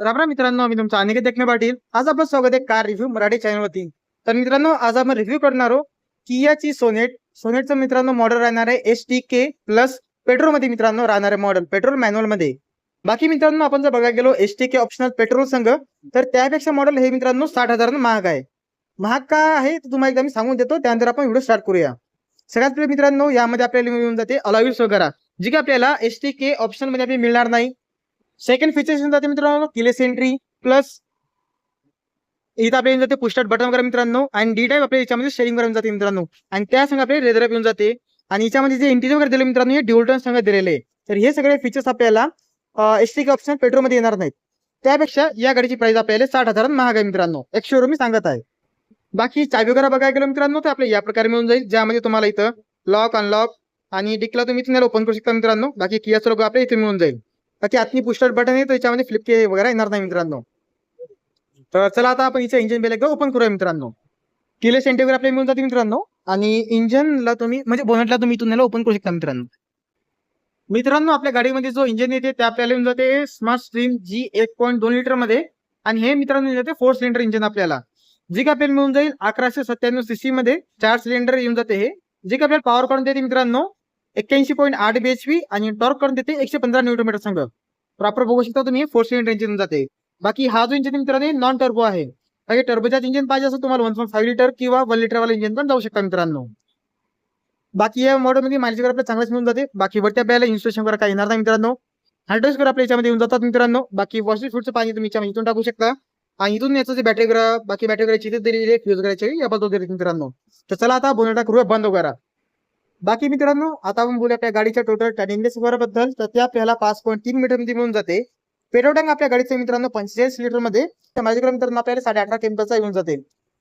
राम राम मित्रांनो, मी तुमचा अनिकेत देखणे पाटील. आज आपलं स्वागत आहे कार रिव्ह्यू मराठी चॅनलवरती. तर मित्रांनो, आज आपण रिव्ह्यू करणार आहोत कियाची सोनेट. सोनेटचं मित्रांनो मॉडेल राहणार आहे STK प्लस पेट्रोल मध्ये मित्रांनो राहणार आहे मॉडेल पेट्रोल मॅन्युअल मध्ये. बाकी मित्रांनो, आपण जर बघायला गेलो STK ऑप्शनल पेट्रोल संघ, तर त्यापेक्षा मॉडेल हे मित्रांनो 60,000 महाग आहे. महाग का आहे तर तुम्हाला एकदा मी सांगून देतो, त्यानंतर आपण व्हिडिओ स्टार्ट करूया. सगळ्यात पहिले मित्रांनो, यामध्ये आपल्याला मिळून जाते अलॉय वगैरे, जी की आपल्याला STK ऑप्शन मध्ये आपल्याला मिळणार नाही. सेकंड फीचर्स येऊन जाते मित्रांनो किलेस एंट्री प्लस इथं आपल्याला येऊन जाते पुश स्टार्ट बटन वगैरे मित्रांनो, आणि डी टाईप आपल्या याच्यामध्ये शेअरिंग वगैरे जाते मित्रांनो, आणि त्या संग आपल्याला लेदर अप येऊन जाते. आणि याच्यामध्ये जे इंटिरियर वगैरे दिले मित्रांनो, हे ड्युअल टोन संग दिलेले आहे. तर हे सगळे फीचर्स आपल्याला STK ऑप्शन पेट्रोल मध्ये येणार नाहीत. त्यापेक्षा या गाडीची प्राइस आपल्याला 60,000 महाग आहे मित्रांनो, एक शोरूम मी सांगत आहे. बाकी चावी वगैरे बघायला गेलो मित्रांनो, तर आपल्या या प्रकारे मिळून जाईल, ज्यामध्ये तुम्हाला इथं लॉक अनलॉक आणि डिक्ला तुम्ही इथून ओपन करू शकता मित्रांनो. बाकी कियाचं लोगो आपल्या इथे मिळून जाईल. बाकी आतनी पुस्टर बटन आहे, तर याच्यामध्ये फ्लिप के वगैरे येणार नाही मित्रांनो. तर चला आता आपण इथे इंजिन बेल एकदा ओपन करूया मित्रांनो. किलेस एंट्री वगैरे आपल्याला मिळून जाते मित्रांनो, आणि इंजिनला तुम्ही म्हणजे बोनटला तुम्ही इथून ओपन करू शकता मित्रांनो. मित्रांनो, आपल्या गाडीमध्ये जो इंजिन येते ते आपल्याला येऊन जाते स्मार्ट स्ट्रीम G 1.2 लिटर मध्ये, आणि हे मित्रांनो येऊन जाते 4 सिलेंडर इंजिन आपल्याला, जे की आपल्याला मिळून जाईल 1197 सीसी मध्ये 4 सिलेंडर येऊन जाते हे, जे की आपल्याला पॉवर काढून देते मित्रांनो 81.8 BHP, आणि टॉर्क काढून देते 115 न्यूटन मीटर संघ. प्रॉपर बघू शकता तुम्ही 4 सिलेंडर इंजिन जाते. बाकी हा जो इंजिन मित्रांनो नॉन टर्बो आहे. बाकी टर्बोचार्ज इंजिन पाहिजे असेल तुम्हाला 1.5 लिटर किंवा 1 लिटर वाला इंजिन पण जाऊ शकता मित्रांनो. बाकी या मॉडेल मध्ये माहिती वगैरे आपल्याला चांगलाच मिळून जाते. बाकी वरती आपल्याला इन्स्टॉलेशन वगैरे काही येणार नाही मित्रांनो. हार्डवेअर वगैरे आपल्या याच्यामध्ये येऊन जातात मित्रांनो. बाकी वॉशिंग फ्लुइडचं पाणी तुम्ही याच्यामध्ये इथून टाकू शकता, आणि इथून याचं जे बॅटरी वगैरे बाकी बॅटरी वगैरे चिथे दिलेली आहे फ्यूज वगैरे या बद्दल दिली मित्रांनो. तर चला आता बोनटा करूया बंद वगैरे. बाकी मित्रांनो, आता आपण बोलूया आपल्या गाडीच्या टोटल टॅनिंगनेस वगैरे बद्दल. तर ते आपल्याला 5.3 मीटर मध्ये मिळून जाते. पेट्रोल टँक आपल्या गाडीचं मित्रांनो 45 लिटर मध्ये, तर माझ्याकडे मित्रांनो आपल्याला 18.5 टेम्परचा येऊन जाते.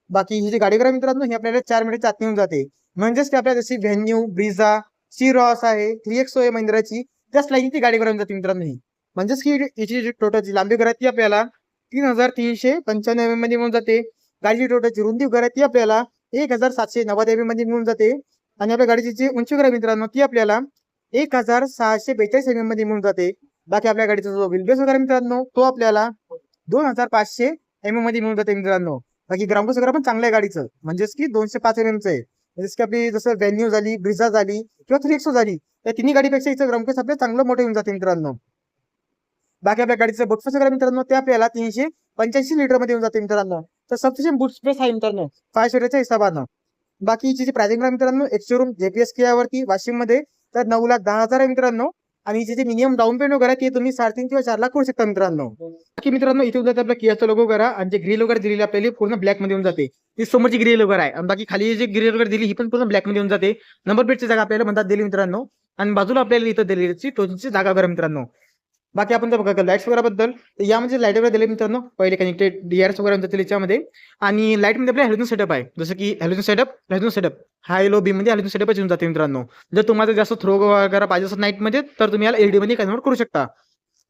बाकी ही जी गाडी वगैरे मित्रांनो ही आपल्याला 4 मीटरच्या आत येऊन जाते. म्हणजेच की आपल्याला जशी व्हेन्यू, ब्रिझा, सिरॉस आहे, 3XO आहे महिंद्राची, त्याच लाईनची गाडी वगैरे जाते मित्रांनो ही. म्हणजेच की याची जी टोटलची लांबी वगैरे ती आपल्याला 3395 mm मध्ये मिळून जाते. गाडीची टोटलची रुंदी वगैरे ती आपल्याला 1790 mm मध्ये मिळून जाते. आणि आपल्या गाडीची जी उंची वगैरे मित्रांनो ती आपल्याला 1642 mm मध्ये मिळून जाते. बाकी आपल्या गाडीचा जो व्हीलबेस वगैरे मित्रांनो तो आपल्याला 2500 mm मध्ये मिळून जाते मित्रांनो. बाकी ग्राउंड वगैरे पण चांगलं आहे गाडीचं, म्हणजेच की 205 mm चं आहे. जसं की आपली जसं व्हेन्यू झाली, ब्रिझा झाली किंवा 3XO झाली, त्या तिन्ही गाडीपेक्षा इथं ग्राउंड आपल्याला चांगलं मोठं येऊन जाते मित्रांनो. बाकी आपल्या गाडीचं बुट स्पेस वगैरे मित्रांनो ते आपल्याला 385 लिटर मध्ये येऊन जाते मित्रांनो. तर सफिशियंट बुट स्पेस आहे मित्रांनो 5 सीटरच्या हिशोबानं. बाकीची जी प्राइसिंग आहे मित्रांनो एक्सशोरूम JPS कियावरती वाशिम मध्ये तर 9,10,000 आहे मित्रांनो. आणि जे मिनिमम डाऊन पेमेंट वगैरे ते तुम्ही 3.5 किंवा 4 लाख करू शकता मित्रांनो. बाकी मित्रांनो इथे जाते आपला कियाचा लोगो वगैरे, आणि जे ग्रिल वगैरे दिलेली आपल्याला पूर्ण ब्लॅक मध्ये येऊन जाते. ती समोरची ग्रिल वगैरे आहे, आणि बाकी खाली जे ग्रिल वगैरे दिली ही पण पूर्ण ब्लॅक मध्ये येऊन जाते. नंबर प्लेटची जागा आपल्याला म्हणतात दिली मित्रांनो, आणि बाजूला आपल्याला इथं दिलेली टोचची जागा वगैरे मित्रांनो. बाकी आपण जर बघा लाईट्स वगैरे बद्दल, तर यामध्ये लाईट वगैरे दिले मित्रांनो. पहिले कनेक्टेड DRS वगैरे जातील याच्यामध्ये, आणि लाईट मध्ये आपल्या हॅलोजन सेटअप आहे. जसं की हॅलोजन सेटअप हाय लो बीम मध्ये हॅलोजन सेटअपच येऊन जाते मित्रांनो. जर तुम्हाला जास्त थ्रो वगैरे पाहिजे असेल नाईट मध्ये, तर तुम्ही याला LED मध्ये कन्वर्ट करू शकता.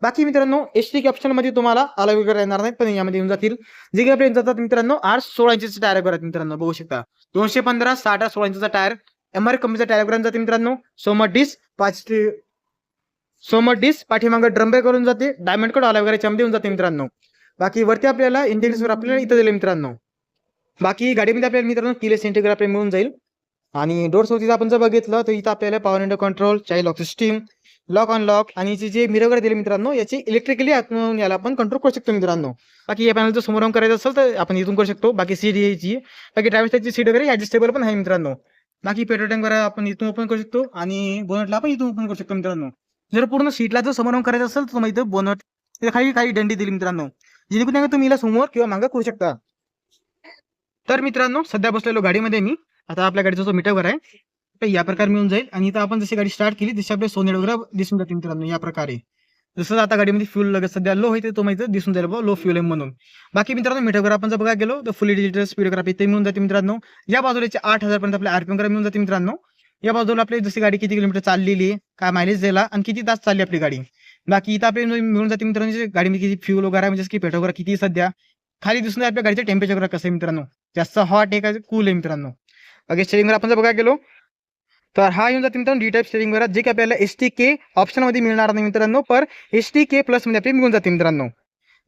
बाकी मित्रांनो STK ऑप्शन मध्ये तुम्हाला अलॉय वगैरे येणार नाहीत, पण यामध्ये येऊन जातील. जे काही आपल्या जातात मित्रांनो 8-16 इंचचे टायर वगैरे मित्रांनो बघू शकता. 215 60 16 इंचचा टायर MR कंपनीचा टायर वगैरे जाते मित्रांनो. सोमर डिस्क पाठीमागं ड्रम ब्रेक करून जाते. डायमंड कट अलॉय वगैरे याच्यामध्ये येऊन जाते मित्रांनो. बाकी वरती आपल्याला इंडिकेटर्स आपल्याला इथं दिले मित्रांनो. बाकी गाडीमध्ये आपल्याला मित्रांनो किलेस एंट्री वगैरे आपल्याला मिळून जाईल. आणि डोर सोबत आपण जर बघितलं तर इथं आपल्याला power window control, child lock system, lock unlock, आणि जे मिरर वगैरे दिले मित्रांनो याची इलेक्ट्रिकली याला आपण कंट्रोल करू शकतो मित्रांनो. बाकी या पॅनल जर समोर ऑन करायचं असेल तर आपण इथून करू शकतो. बाकी सीट यायची, बाकी ड्रायव्हर साईडची सीट वगैरे ऍडजस्टेबल पण आहे मित्रांनो. बाकी पेट्रोल टँक वगैरे आपण इथून ओपन करू शकतो, आणि बोनटला आपण इथून ओपन करू शकतो मित्रांनो. जर पूर्ण सीटला जर समोर ऑन करायचं असेल तर तुम्ही इथं बोनट खाली काही दंडी दिली मित्रांनो, जेणेकरून तुम्ही याला समोर किंवा मागं करू शकता. तर मित्रांनो सध्या बसलेलो गाडीमध्ये मी. आता आपल्या गाडीचा जो मीटर आहे तर या प्रकारे मिळून जाईल, आणि इथं आपण जशी गाडी स्टार्ट केली तशी आपले सोनेट वगैरे दिसून जाते मित्रांनो या प्रकारे. जसं आता गाडीमध्ये फ्यूल लगेच सध्या लो आहे ते तुम्हाला इथं दिसून जाईल लो फ्यूल आहे म्हणून. बाकी मित्रांनो मीटर वगैरे आपण जर बघायला गेलो तर फुल डिजिटल स्पीड वगैरे इथे मिळून जाते मित्रांनो. या बाजूला 8,000 पर्यंत आपल्या RPM वगैरे मिळून जाते मित्रांनो. या बाजूला आपली जशी गाडी किती किलोमीटर चाललेली आहे, काय मायलेज दिला, आणि किती तास चालली आपली गाडी. बाकी इथं आपल्याला मिळून जाते मित्रांनो गाडीमध्ये किती फ्यूल वगैरे म्हणजे की पेट्रोल वगैरे किती सध्या. खाली दिसून आपल्या गाडीचं टेम्परेचर वगैरे कसं आहे मित्रांनो, जास्त हॉट आहे का कूल आहे मित्रांनो. बाकी स्टेरिंग आपण जर बघायला गेलो तर हा येऊन जाते मित्रांनो D-टाईप स्टेरिंग वगैरे, जे की आपल्याला STK ऑप्शन मध्ये मिळणार नाही मित्रांनो, पर STK प्लस मध्ये आपल्याला मिळून जाते मित्रांनो.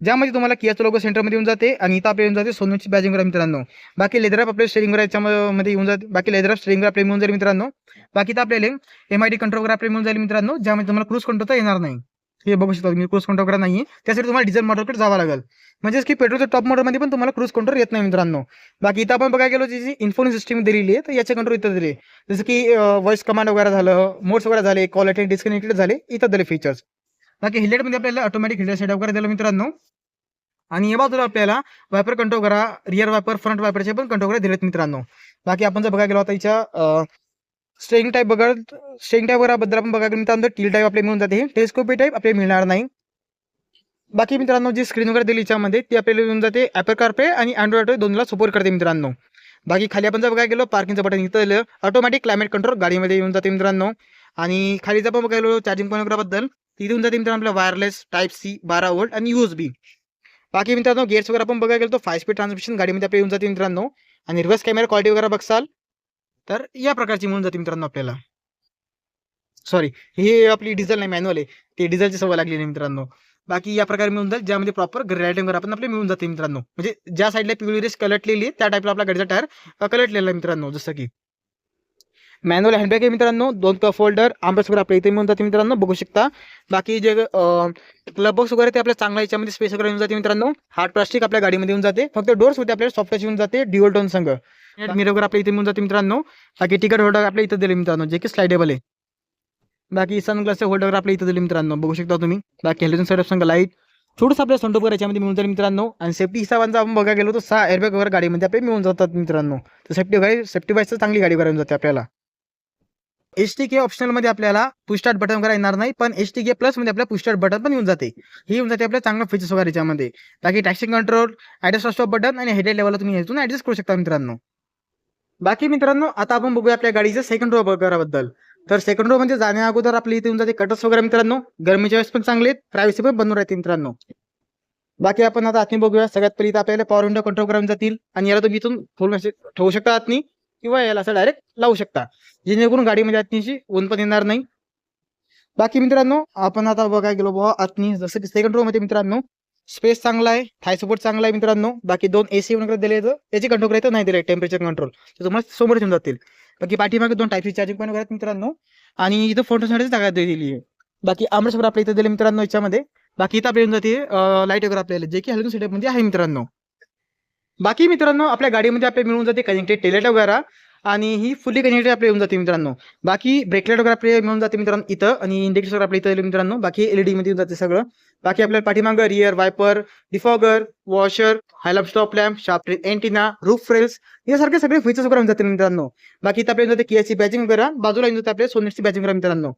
ज्यामध्ये तुम्हाला कियाचं लोगो सेंटरमध्ये येऊन जाते आणि इथं आपल्या येऊन जाते सोनेटची बॅजिंग वगैरे मित्रांनो. बाकी लेदर आपल्या स्टेरिंगवर याच्यामध्ये येऊन जाते. बाकी लेदर स्टेरिंगवर आपल्या मिळून जाईल मित्रांनो. बाकी तर आपल्याला MID कंट्रोल वगैरे आपल्या मिळून जाईल मित्रांनो, ज्यामध्ये तुम्हाला क्रूज कंट्रोल येणार नाही. हे बघू शकता तुम्ही, क्रूज कंट्रोल वगैरे नाही. त्यासाठी तुम्हाला डिझेल मॉडेलकडे जावं लागेल. म्हणजेच की पेट्रोलच्या टॉप मॉडेलमध्ये पण तुम्हाला क्रूज कंट्रोल येत नाही मित्रांनो. बाकी इथं आपण बघायला गेलो जी इन्फोर्मेशन सिस्टम दिलेली आहे, तर याचे कंट्रोल इथं दिले, जसं की व्हॉइस कमांड वगैरे झालं, मोड्स वगैरे झाले, क्वालिटी डिस्कनेक्टेड झाले, इथं दिले फीचर्स. बाकी हेडलाईटमध्ये आपल्याला ऑटोमॅटिक हेडलाईट सेटअप वगैरे दिलं मित्रांनो. आणि या बाजूला आपल्याला वायपर कंट्रोल करा, रिअर वायपर, फ्रंट वायपरचे पण कंट्रोल वगैरे दिलेत मित्रांनो. बाकी आपण जर बघायला गेलो आता याच्या स्टेरिंग टाईप बद्दल आपण बघायला मित्रांनो, टील टाईप आपल्याला मिळून जाते. टेलिस्कोपी टाईप आपल्याला मिळणार नाही. बाकी मित्रांनो जी स्क्रीन वगैरे दिली याच्यामध्ये ती आपल्याला येऊन जाते ॲपल CarPlay आणि अँड्रॉइड दोन्हीला सपोर्ट करते मित्रांनो. बाकी खाली आपण जर बघायला गेलो पार्किंगचं बटन इथं दिलं, ऑटोमॅटिक क्लायमेट कंट्रोल गाडीमध्ये येऊन जाते मित्रांनो. आणि खाली जर आपण बघायला गेलो चार्जिंग पॉईंट वगैरे तिथे येऊन जाते मित्रांनो आपल्या वायरलेस Type-C 12 वोल्ट आणि USB. बाकी मित्रांनो गेट्स वगैरे आपण बघायला गेलो तर 5 स्पीड ट्रान्समिशन गाडीमध्ये आपल्याला येऊन जाते मित्रांनो. आणि रिव्हर्स कॅमेरा क्वालिटी वगैरे बघसाल तर या प्रकारची मिळून जाते मित्रांनो आपल्याला. सॉरी, ही आपली डिझेल नाही, मॅन्युअल आहे. ते डिझेलची सवय लागली नाही मित्रांनो. बाकी या प्रकारे मिळून जाईल, ज्यामध्ये प्रॉपर रायटिंग वगैरे आपण आपल्याला मिळून जाते मित्रांनो. म्हणजे ज्या साईडला पिवळी रेस कलटलेली आहे त्या टाईपला आपला गाडीचा टायर कलटलेला आहे मित्रांनो. जसं की मॅन्युअल हँडबॅग आहे मित्रांनो, 2 कप होल्डर, आर्मरेस्ट वगैरे आपल्या इथे मिळून जाते मित्रांनो, बघू शकता. बाकी जे क्लब बॉक्स वगैरे ते आपल्या चांगला याच्यामध्ये स्पेस वगैरे येऊन जाते मित्रांनो. हार्ड प्लास्टिक आपल्या गाडीमध्ये येऊन जाते. फक्त डोर्स होते आपल्याला सॉफ्ट टच येऊन जाते ड्युअल टोन संघ. मिरर वगैरे आपल्या इथे मिळून जाते मित्रांनो. बाकी तिकीट होल्डर आपल्या इथे दिले मित्रांनो, जे की स्लाइडेबल आहे. बाकी सनग्लासचे होल्डर आपल्या इथे दिले मित्रांनो, बघू शकता तुम्ही. बाकी हेलोजन सेटअप संघ लाईट थोडंसं आपल्या संटोप वगैरे याच्यामध्ये मिळून जाईल मित्रांनो. आणि सेफ्टी हिसाबांचा आपण बघायला गेलो तर 6 एअरबॅग वगैरे गाडीमध्ये आपल्याला मिळून जातात मित्रांनो. तर सेफ्टी वाईज चांगली गाडी वगैरे जाते आपल्याला. HTK ऑप्शनलमध्ये आपल्याला पुश स्टार्ट बटन वगैरे येणार नाही, पण HTK प्लस मध्ये आपल्याला पुश स्टार्ट बटन पण येऊन जाते. ही येऊन जाते आपल्या चांगलं फीचर्स वगैरे याच्यामध्ये. बाकी traction control, adjust stop button आणि हेडलाईट लेवलला तुम्ही यातून ॲडजस्ट करू शकता मित्रांनो. बाकी मित्रांनो आता आपण बघूया आपल्या गाडीचं सेकंड रो वगैरेबद्दल. तर सेकंड रो म्हणजे जाण्या अगोदर आपल्या इथे येऊन जाते कटर्स वगैरे मित्रांनो. गरमीच्या वेळेस पण चांगले आहेत, प्रायव्हसी पण बनवून राहते मित्रांनो. बाकी आपण आता आतनी बघूया. सगळ्यात पहिली तर आपल्याला पॉवर विंडो कंट्रोल करायला जातील आणि याला तुम्ही इथून फुल मेसेज ठेवू शकता आतनी, किंवा याला असं डायरेक्ट लावू शकता, जेणेकरून गाडीमध्ये आतनीची ऊन पण येणार नाही. बाकी मित्रांनो आपण आता बघायला गेलो बाबा आतनी, जसं की सेकंड रो मध्ये मित्रांनो स्पेस चांगला आहे, थाय सपोर्ट चांगला आहे मित्रांनो. बाकी 2 AC वगैरे दिले, त्याची कंट्रोल करायचं नाही दिले, टेम्परेचर कंट्रोल तर तुम्हाला समोर येऊन जातील. बाकी पाठीमागे 2 Type-C चार्जिंग पॉईंट वगैरे मित्रांनो. आणि इथं फोटोसाठी जागा दिलेली आहे. बाकी आमरेस्ट वगैरे आपल्या इथे दिले मित्रांनो याच्यामध्ये. बाकी इथं आपल्या येऊन जाते लाईट वगैरे आपल्याला, जे की हेलोजन सेटअप मध्ये आहे मित्रांनो. बाकी मित्रांनो आपल्या गाडीमध्ये आपल्याला मिळून जाते कनेक्टेड टेललाईट वगैरे, आणि ही फुली कनेक्टेड आपल्याला येऊन जाते मित्रांनो. बाकी ब्रेकलाईट वगैरे आपल्याला मिळून जाते मित्रांनो इथं, आणि इंडिकेटर वगैरे आपल्या इथं मित्रांनो. बाकी LED मध्ये येऊन जाते सगळं. बाकी आपल्याला पाठीमागं rear wiper, defogger, washer, high lamp, stop lamp, sharp antenna, roof rails यासारखे सगळे फीचर्स वगैरे येऊन जाते मित्रांनो. बाकी इथं आपल्याला कियाची बॅजिंग वगैरे, बाजूला येऊन जाते आपल्या सोनेटची बॅजिंग वगैरे मित्रांनो.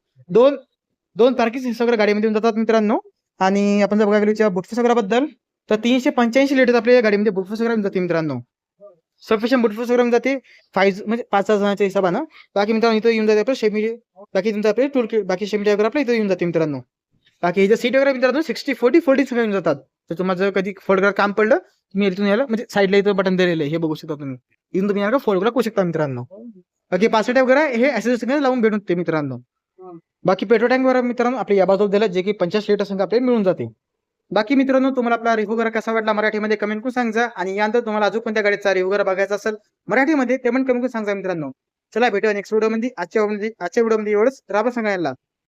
दोन पार्किंग सगळं गाडीमध्ये येऊन जातात मित्रांनो. आणि आपण जर बघायला गेलो बुटफेस वगैरे बद्दल, तर 385 लिटर आपल्या गाडीमध्ये बुटफेस वगैरे येऊन जाते मित्रांनो. सफिशियंट बुटफेस वगैरे येऊन जाते 5 म्हणजे 5 जणांच्या हिशोबानं. बाकी मित्रांनो इथं येऊन जाते आपलं शेमी, बाकी तुमचं आपले टूल किट, बाकी शेमी वगैरे आपल्या इथं येऊन जाते मित्रांनो. बाकी इथं सीट वगैरे मित्रांनो 60-40 सगळं येऊन जातात. तर तुम्हाला जर कधी फोल्ड वगैरे काम पडलं, तुम्ही इथून यायला म्हणजे साईडला इथं बटन दिलेलं आहे, हे बघू शकता तुम्ही. इथून तुम्ही याला फोल्ड वगैरे करू शकता मित्रांनो. बाकी पासवर्ड वगैरे हे ॲक्सेसरीज लावून भेटून ते मित्रांनो. बाकी पेट्रोल टँक वगैरे मित्रांनो आपल्या या बाजूला दिलं, जे की 85 लिटर संघ आपल्याला मिळून जाते. बाकी मित्रांनो तुम्हाला आपला रिव्ह्यू वगैरे कसा वाटला मराठीमध्ये कमेंट करून सांगा. आणि यानंतर तुम्हाला अजून कोणत्या गाडीचा रिव्ह्यू वगैरे बघायचा असेल मराठीमध्ये, ते पण कमेंट करून सांगा मित्रांनो. चला भेटूया नेक्स्ट व्हिडिओमध्ये. आजच्या व्हिडिओमध्ये एवढंच. राबा सांगायला.